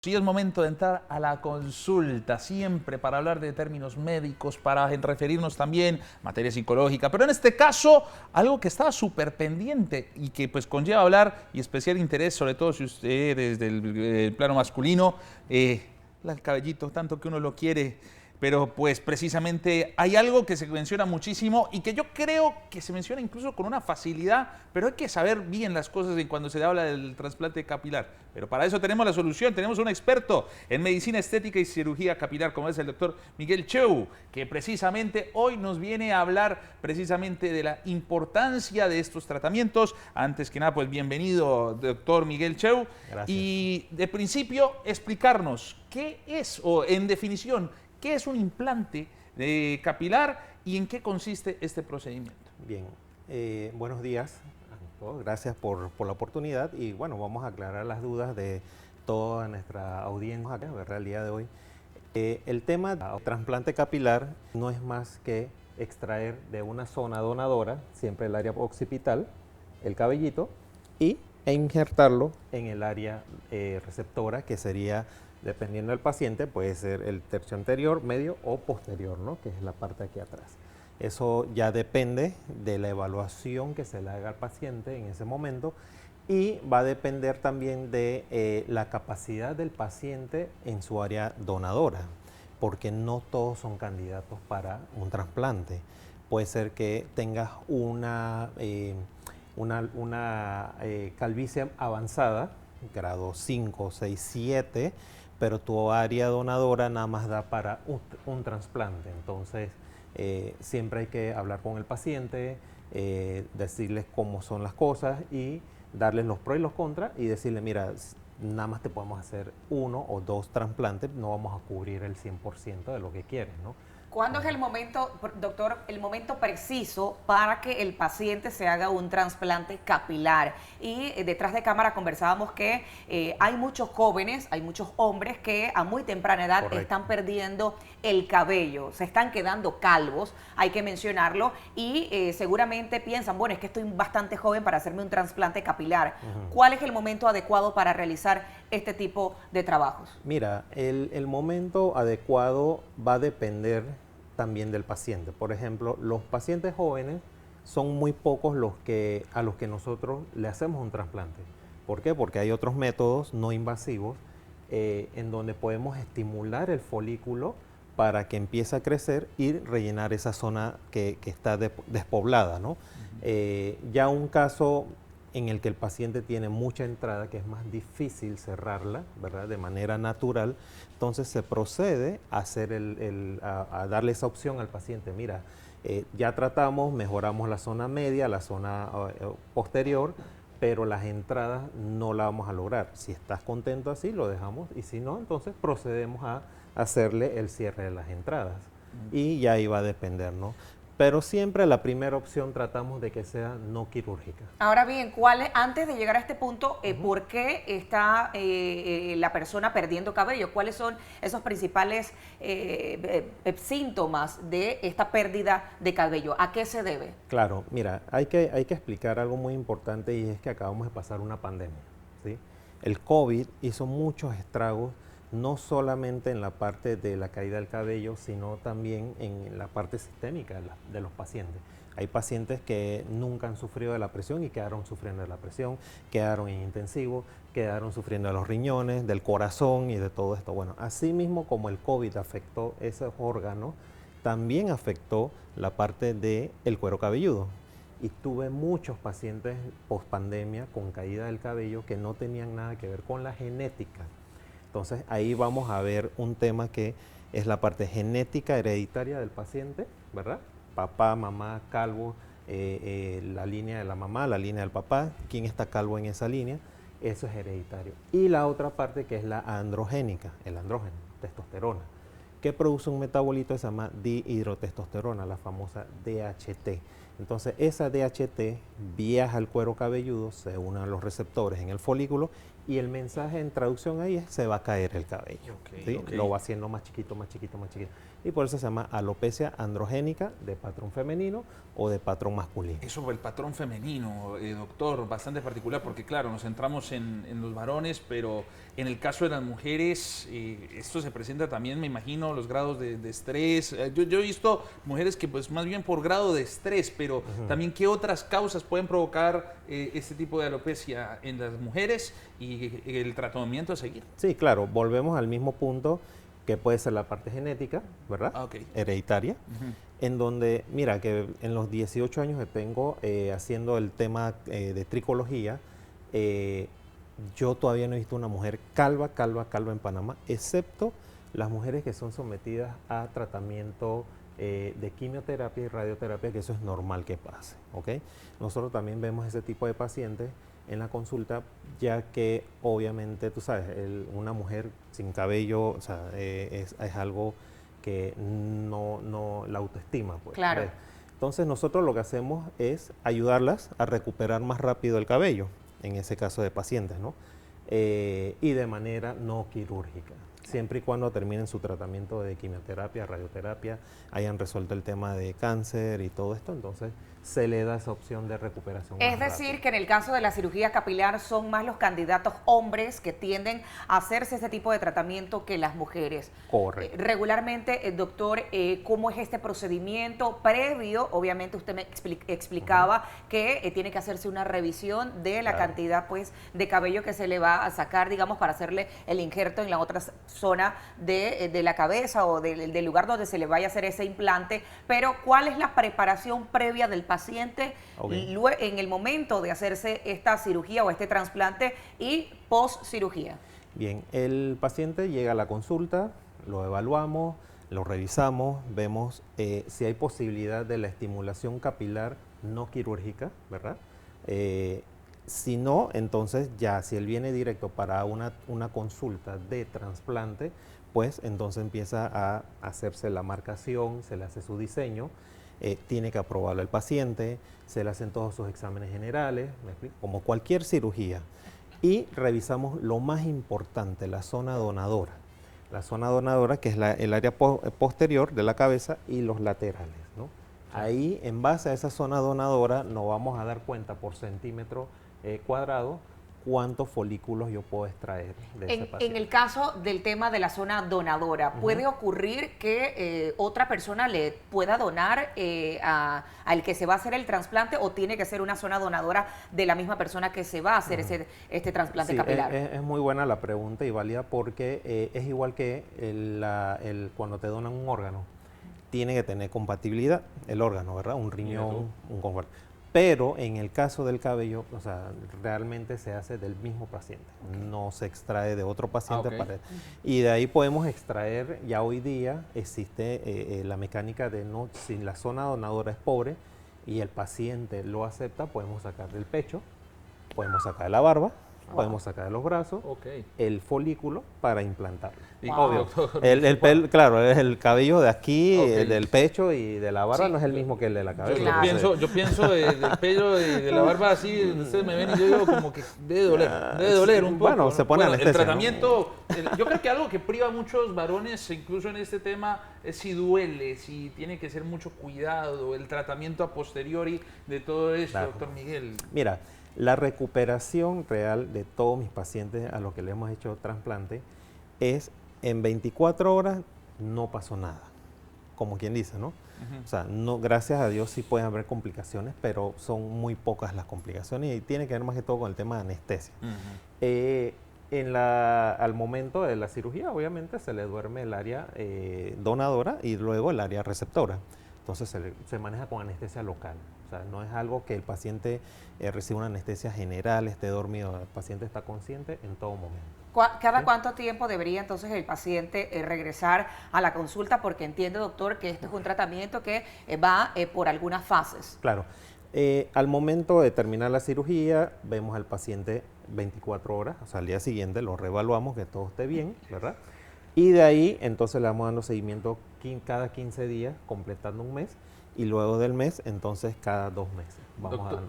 Sí, es momento de entrar a la consulta, siempre para hablar de términos médicos, para referirnos también a materia psicológica, pero en este caso, algo que estaba súper pendiente y que pues conlleva hablar y especial interés, sobre todo si usted desde el plano masculino, el cabellito, tanto que uno lo quiere, pero pues precisamente hay algo que se menciona muchísimo y que yo creo que se menciona incluso con una facilidad, pero hay que saber bien las cosas cuando se habla del trasplante capilar. Pero para eso tenemos la solución, tenemos un experto en medicina estética y cirugía capilar, como es el doctor Miguel Cheu, que precisamente hoy nos viene a hablar precisamente de la importancia de estos tratamientos. Antes que nada, pues bienvenido, doctor Miguel Cheu. Gracias. Y de principio, explicarnos qué es, o en definición, qué es un implante capilar y en qué consiste este procedimiento. Bien, buenos días a todos, gracias por la oportunidad y bueno, vamos a aclarar las dudas de toda nuestra audiencia el día de hoy. El tema del trasplante capilar no es más que extraer de una zona donadora, siempre el área occipital, el cabellito, e injertarlo en el área receptora, que sería, dependiendo del paciente, puede ser el tercio anterior, medio o posterior, ¿no? Que es la parte aquí atrás. Eso ya depende de la evaluación que se le haga al paciente en ese momento y va a depender también de la capacidad del paciente en su área donadora, porque no todos son candidatos para un trasplante. Puede ser que tengas una calvicie avanzada, grado 5, 6, 7, pero tu área donadora nada más da para un trasplante. Entonces, siempre hay que hablar con el paciente, decirles cómo son las cosas y darles los pros y los contras y decirle, mira, nada más te podemos hacer 1 o 2 trasplantes, no vamos a cubrir el 100% de lo que quieres, ¿no? ¿Cuándo es el momento, doctor, el momento preciso para que el paciente se haga un trasplante capilar? Y detrás de cámara conversábamos que hay muchos jóvenes, hay muchos hombres que a muy temprana edad Correcto. están perdiendo el cabello, se están quedando calvos, hay que mencionarlo, y seguramente piensan, bueno, es que estoy bastante joven para hacerme un trasplante capilar. ¿Cuál es el momento adecuado para realizar este tipo de trabajos? Mira, el momento adecuado va a depender también del paciente. Por ejemplo, los pacientes jóvenes son muy pocos a los que nosotros le hacemos un trasplante. ¿Por qué? Porque hay otros métodos no invasivos en donde podemos estimular el folículo para que empiece a crecer y rellenar esa zona que está despoblada, ¿no? Ya un caso en el que el paciente tiene mucha entrada, que es más difícil cerrarla, ¿verdad? De manera natural, entonces se procede a, a darle esa opción al paciente. Mira, ya tratamos, mejoramos la zona media, la zona posterior, pero las entradas no la vamos a lograr. Si estás contento así, lo dejamos, y si no, entonces procedemos a hacerle el cierre de las entradas. Y ya ahí va a depender, ¿no? Pero siempre la primera opción tratamos de que sea no quirúrgica. Ahora bien, antes de llegar a este punto, ¿por qué está la persona perdiendo cabello? ¿Cuáles son esos principales síntomas de esta pérdida de cabello? ¿A qué se debe? Claro, mira, hay que explicar algo muy importante, y es que acabamos de pasar una pandemia, ¿sí? El COVID hizo muchos estragos, no solamente en la parte de la caída del cabello, sino también en la parte sistémica de los pacientes. Hay pacientes que nunca han sufrido de la presión y quedaron sufriendo de la presión, quedaron en intensivo, quedaron sufriendo de los riñones, del corazón y de todo esto. Bueno, así mismo como el COVID afectó esos órganos, también afectó la parte del cuero cabelludo. Y tuve muchos pacientes post pandemia con caída del cabello que no tenían nada que ver con la genética. Entonces ahí vamos a ver un tema que es la parte genética hereditaria del paciente, ¿verdad? Papá, mamá, calvo, la línea de la mamá, la línea del papá, quién está calvo en esa línea, eso es hereditario. Y la otra parte que es la androgénica, el andrógeno, testosterona, que produce un metabolito que se llama dihidrotestosterona, la famosa DHT. Entonces esa DHT viaja al cuero cabelludo, se une a los receptores en el folículo, y el mensaje en traducción ahí es: se va a caer el cabello. Okay, ¿sí? okay. Lo va haciendo más chiquito, más chiquito, más chiquito. y por eso se llama alopecia androgénica de patrón femenino o de patrón masculino. Eso por el patrón femenino, doctor, bastante particular, porque claro, nos centramos en los varones, pero en el caso de las mujeres, esto se presenta también, me imagino, los grados de estrés. Yo he visto mujeres que pues más bien por grado de estrés, pero también qué otras causas pueden provocar este tipo de alopecia en las mujeres y el tratamiento a seguir. Sí, claro, volvemos al mismo punto, que puede ser la parte genética, ¿verdad? Okay. Hereditaria, en donde, mira, que en los 18 años que tengo haciendo el tema de tricología, yo todavía no he visto una mujer calva en Panamá, excepto las mujeres que son sometidas a tratamiento de quimioterapia y radioterapia, que eso es normal que pase, ¿ok? Nosotros también vemos ese tipo de pacientes en la consulta, ya que obviamente, tú sabes, una mujer sin cabello, o sea, es algo que no la autoestima, pues. Claro. ¿Ves? Entonces nosotros lo que hacemos es ayudarlas a recuperar más rápido el cabello, en ese caso de pacientes, ¿no? Y de manera no quirúrgica, siempre y cuando terminen su tratamiento de quimioterapia, radioterapia, hayan resuelto el tema de cáncer y todo esto, entonces se le da esa opción de recuperación. Es decir, que en el caso de la cirugía capilar son más los candidatos hombres que tienden a hacerse ese tipo de tratamiento que las mujeres. Correcto. Regularmente, doctor, ¿cómo es este procedimiento previo? Obviamente usted me explicaba que tiene que hacerse una revisión de la cantidad pues de cabello que se le va a sacar, digamos, para hacerle el injerto en la otra zona de la cabeza o del lugar donde se le vaya a hacer ese implante. Pero ¿cuál es la preparación previa del paciente en el momento de hacerse esta cirugía o este trasplante y post cirugía? Bien, el paciente llega a la consulta, lo evaluamos, lo revisamos, vemos si hay posibilidad de la estimulación capilar no quirúrgica, ¿verdad? Si no, entonces ya, si él viene directo para una consulta de trasplante, pues entonces empieza a hacerse la marcación, se le hace su diseño, tiene que aprobarlo el paciente, se le hacen todos sus exámenes generales, ¿me explico? Como cualquier cirugía. Y revisamos lo más importante, la zona donadora. La zona donadora, que es el área posterior de la cabeza y los laterales, ¿no? Ahí, en base a esa zona donadora, nos vamos a dar cuenta por centímetro cuadrado cuántos folículos yo puedo extraer de ese paciente. En el caso del tema de la zona donadora, ¿puede ocurrir que otra persona le pueda donar al que se va a hacer el trasplante o tiene que ser una zona donadora de la misma persona que se va a hacer este trasplante capilar? Es muy buena la pregunta y válida porque es igual que cuando te donan un órgano, tiene que tener compatibilidad el órgano, ¿verdad? Un riñón, un confort. Pero en el caso del cabello, o sea, realmente se hace del mismo paciente, no se extrae de otro paciente. Y de ahí podemos extraer, ya hoy día existe la mecánica de si la zona donadora es pobre y el paciente lo acepta, podemos sacar del pecho, podemos sacar de la barba, podemos sacar de los brazos, el folículo para implantarlo. Obvio, claro, el cabello de aquí, del pecho y de la barba no es el mismo que el de la cabeza. Yo pienso del pelo y de la barba así, ustedes me ven y yo digo como que debe doler un poco. Bueno, se pone anestesia. El tratamiento, yo creo que algo que priva a muchos varones, incluso en este tema, es si duele, si tiene que ser mucho cuidado, el tratamiento a posteriori de todo esto, doctor Miguel. Mira, la recuperación real de todos mis pacientes a los que le hemos hecho trasplante es en 24 horas no pasó nada, como quien dice, ¿no? O sea, gracias a Dios sí pueden haber complicaciones, pero son muy pocas las complicaciones y tiene que ver más que todo con el tema de anestesia. Al momento de la cirugía, obviamente, se le duerme el área donadora y luego el área receptora. Entonces se maneja con anestesia local. O sea, no es algo que el paciente reciba una anestesia general, esté dormido. El paciente está consciente en todo momento. ¿Cada cuánto tiempo debería entonces el paciente regresar a la consulta? Porque entiende, doctor, que este es un tratamiento que va por algunas fases. Claro. Al momento de terminar la cirugía, vemos al paciente 24 horas, o sea, al día siguiente lo reevaluamos, que todo esté bien, ¿verdad? Y de ahí, entonces le vamos dando seguimiento cada 15 días, completando un mes, y luego del mes, entonces cada 2 meses.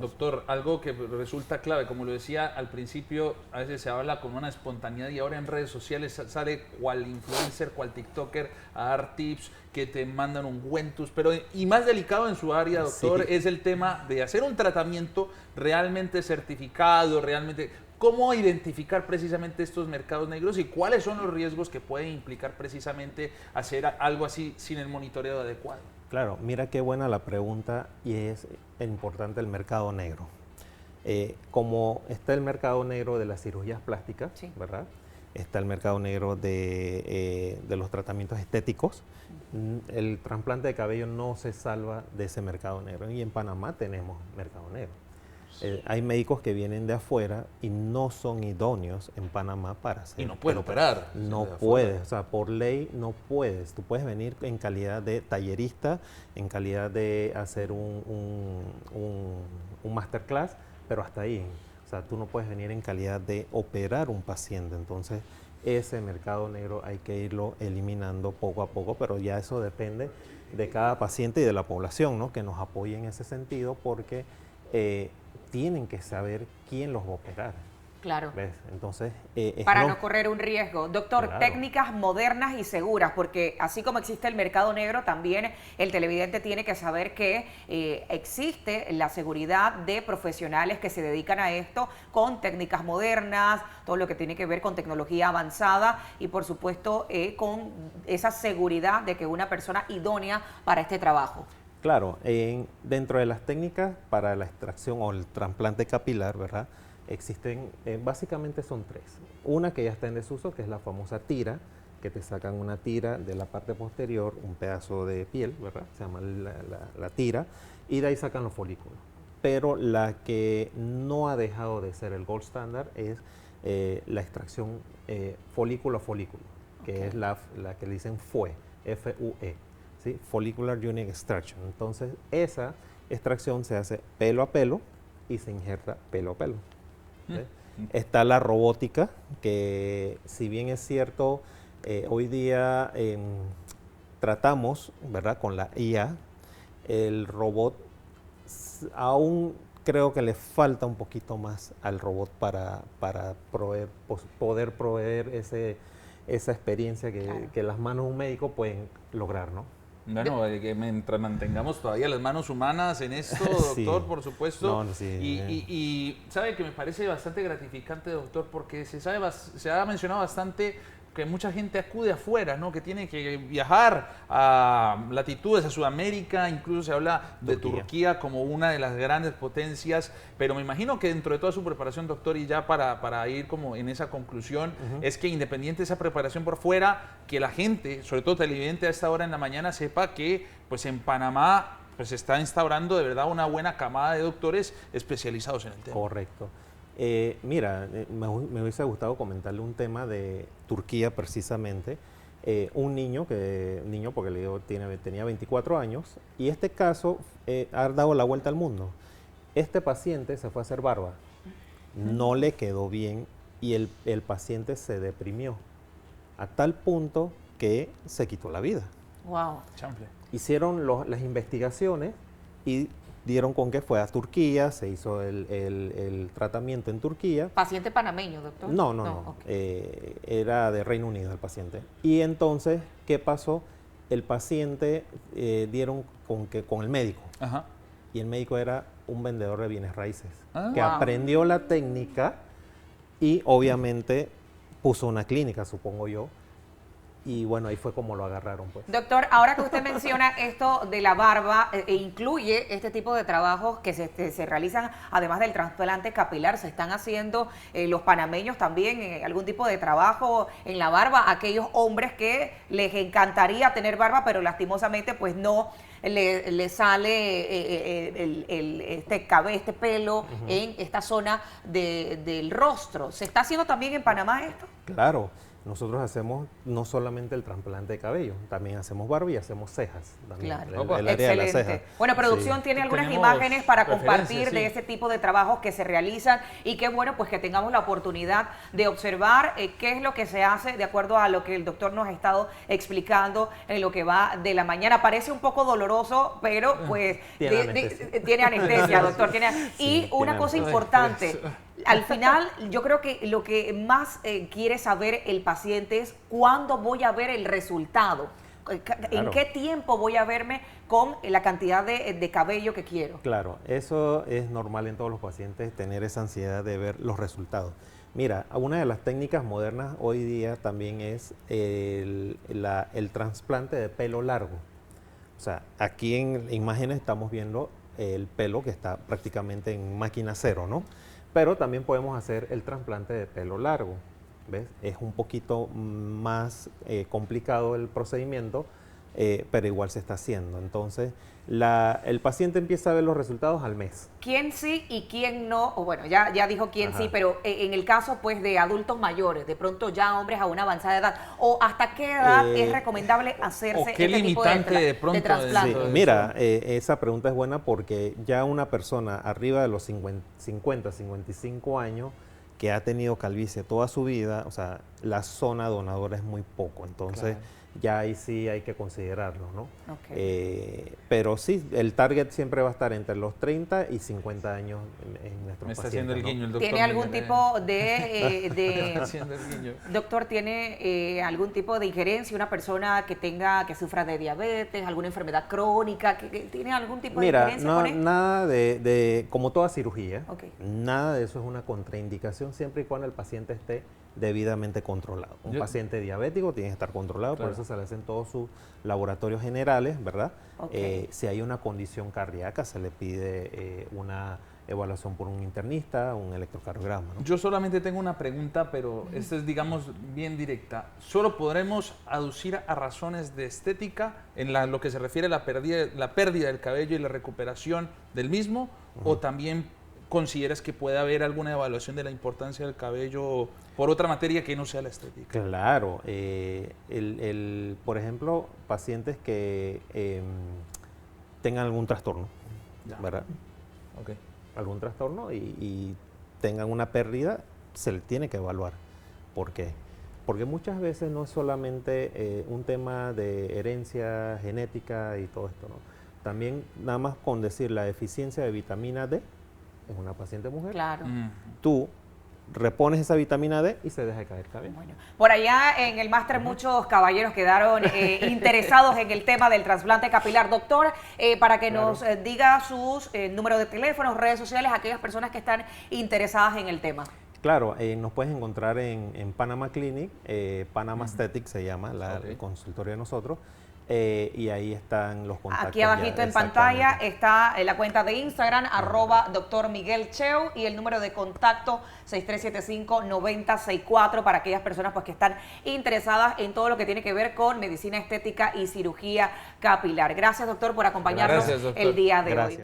Doctor, algo que resulta clave, como lo decía al principio, a veces se habla con una espontaneidad y ahora en redes sociales sale cual influencer, cual TikToker a dar tips que te mandan ungüentos, pero y más delicado en su área, doctor, es el tema de hacer un tratamiento realmente certificado, realmente... ¿Cómo identificar precisamente estos mercados negros y cuáles son los riesgos que pueden implicar precisamente hacer algo así sin el monitoreo adecuado? Claro, mira qué buena la pregunta y es importante el mercado negro. Como está el mercado negro de las cirugías plásticas, sí, ¿verdad? Está el mercado negro de los tratamientos estéticos. El trasplante de cabello no se salva de ese mercado negro y en Panamá tenemos mercado negro. Hay médicos que vienen de afuera y no son idóneos en Panamá para hacer. Y no pueden operar. No puedes, o sea, por ley no puedes. Tú puedes venir en calidad de tallerista, en calidad de hacer un masterclass, pero hasta ahí. O sea, tú no puedes venir en calidad de operar un paciente. Entonces, ese mercado negro hay que irlo eliminando poco a poco, pero ya eso depende de cada paciente y de la población, ¿no? Que nos apoye en ese sentido porque... tienen que saber quién los va a operar. Claro. ¿Ves? Entonces, para no correr un riesgo. Doctor, claro, técnicas modernas y seguras, porque así como existe el mercado negro, también el televidente tiene que saber que existe la seguridad de profesionales que se dedican a esto con técnicas modernas, todo lo que tiene que ver con tecnología avanzada y por supuesto con esa seguridad de que una persona idónea para este trabajo. Claro, dentro de las técnicas para la extracción o el trasplante capilar, ¿verdad? Existen, básicamente son 3. Una que ya está en desuso, que es la famosa tira, que te sacan una tira de la parte posterior, un pedazo de piel, ¿verdad? Se llama la tira, y de ahí sacan los folículos. Pero la que no ha dejado de ser el gold standard es la extracción folículo a folículo, que es la que le dicen FUE, F-U-E. ¿Sí? Follicular Unit Extraction. Entonces, esa extracción se hace pelo a pelo y se injerta pelo a pelo. ¿Sí? Está la robótica, que si bien es cierto, hoy día tratamos, ¿verdad? Con la IA, el robot aún creo que le falta un poquito más al robot para poder proveer esa experiencia que las manos de un médico pueden lograr, ¿no? Bueno, que mientras mantengamos todavía las manos humanas en esto, doctor, sí, por supuesto. No, sí, y sabe que me parece bastante gratificante, doctor, porque se ha mencionado bastante que mucha gente acude afuera, ¿no? Que tiene que viajar a latitudes, a Sudamérica, incluso se habla de Turquía como una de las grandes potencias, pero me imagino que dentro de toda su preparación, doctor, y ya para ir como en esa conclusión, es que independiente de esa preparación por fuera, que la gente, sobre todo televidente a esta hora en la mañana, sepa que pues en Panamá pues se está instaurando de verdad una buena camada de doctores especializados en el tema. Correcto. Mira, me hubiese gustado comentarle un tema de Turquía precisamente. Un niño porque le digo, tenía 24 años y este caso ha dado la vuelta al mundo. Este paciente se fue a hacer barba, no le quedó bien y el paciente se deprimió a tal punto que se quitó la vida. Wow. Chanfle. Hicieron las investigaciones y dieron con que fue a Turquía, se hizo el tratamiento en Turquía. ¿Paciente panameño, doctor? No. Okay. Era de Reino Unido el paciente. Y entonces, ¿qué pasó? El paciente dieron con el médico. Ajá. Y el médico era un vendedor de bienes raíces, que aprendió la técnica y obviamente puso una clínica, supongo yo. Y bueno, ahí fue como lo agarraron, pues. Doctor, ahora que usted menciona esto de la barba, incluye este tipo de trabajos que se realizan, además del trasplante capilar, se están haciendo los panameños también, algún tipo de trabajo en la barba, aquellos hombres que les encantaría tener barba, pero lastimosamente pues no le sale este pelo en esta zona del rostro. ¿Se está haciendo también en Panamá esto? Claro. nosotros hacemos no solamente el trasplante de cabello, también hacemos barba y hacemos cejas. También, Claro, el área de la excelente. ceja. Bueno, producción Sí. tiene algunas Tenemos imágenes para referencias, compartir sí. de ese tipo de trabajos que se realizan y qué bueno pues que tengamos la oportunidad de observar qué es lo que se hace de acuerdo a lo que el doctor nos ha estado explicando en lo que va de la mañana. Parece un poco doloroso, pero pues Tiene anestesia. tiene anestesia, doctor. Y Sí, una tiene cosa anestesia. importante, al final yo creo que lo que más quiere saber el paciente es cuándo voy a ver el resultado. ¿En Claro. qué tiempo voy a verme con la cantidad de cabello que quiero? Claro, eso es normal en todos los pacientes, tener esa ansiedad de ver los resultados. Mira, una de las técnicas modernas hoy día también es el trasplante de pelo largo. O sea, aquí en imágenes estamos viendo el pelo que está prácticamente en máquina cero, ¿no? Pero también podemos hacer el trasplante de pelo largo, ¿ves? Es un poquito más complicado el procedimiento, pero igual se está haciendo. Entonces, el paciente empieza a ver los resultados al mes. ¿Quién sí y quién no? O bueno, ya dijo quién Ajá. sí, pero en el caso pues de adultos mayores, de pronto ya hombres a una avanzada edad, o hasta qué edad es recomendable hacerse o qué este tipo limitante de pronto Sí, trasplante. Todo eso. mira, esa pregunta es buena porque ya una persona arriba de los 50, 55 años que ha tenido calvicie toda su vida, o sea, la zona donadora es muy poco, entonces ya ahí sí hay que considerarlo, ¿no? Ok. Pero sí, el target siempre va a estar entre los 30 y 50 años en nuestros Me está pacientes, haciendo el ¿no? guiño el doctor. ¿Tiene algún Miguel, tipo Me está de haciendo el guiño. doctor, tiene algún tipo de injerencia, una persona que sufra de diabetes, alguna enfermedad crónica, que tiene algún tipo de Mira, injerencia no, con esto? nada como toda cirugía, Ok. nada de eso es una contraindicación siempre y cuando el paciente esté debidamente controlado. Un paciente diabético tiene que estar controlado, Claro. por eso se le hacen todos sus laboratorios generales, ¿verdad? Ok. Si hay una condición cardíaca, se le pide una evaluación por un internista, un electrocardiograma, ¿no? Yo solamente tengo una pregunta, pero esta es, digamos, bien directa. ¿Solo podremos aducir a razones de estética en lo que se refiere a la pérdida del cabello y la recuperación del mismo? ¿O también consideras que puede haber alguna evaluación de la importancia del cabello por otra materia que no sea la estética? Claro, por ejemplo, pacientes que tengan algún trastorno, Ya. ¿verdad? Ok. Algún trastorno y tengan una pérdida, se le tiene que evaluar. ¿Por qué? Porque muchas veces no es solamente un tema de herencia genética y todo esto, ¿no? También nada más con decir la deficiencia de vitamina D en una paciente mujer, Claro. tú repones esa vitamina D y se deja de caer cabello. Bueno, por allá en el máster muchos caballeros quedaron interesados en el tema del trasplante capilar. Doctor, para que nos diga sus números de teléfono, redes sociales, aquellas personas que están interesadas en el tema. Claro, nos puedes encontrar en Panama Clinic, Panama Aesthetic se llama el consultorio de nosotros, y ahí están los contactos. Aquí abajito en pantalla está la cuenta de Instagram, @Dr. Miguel Cheu, y el número de contacto 6375-9064 para aquellas personas pues que están interesadas en todo lo que tiene que ver con medicina estética y cirugía capilar. Gracias, doctor, por acompañarnos Gracias, doctor. el día de hoy. Gracias.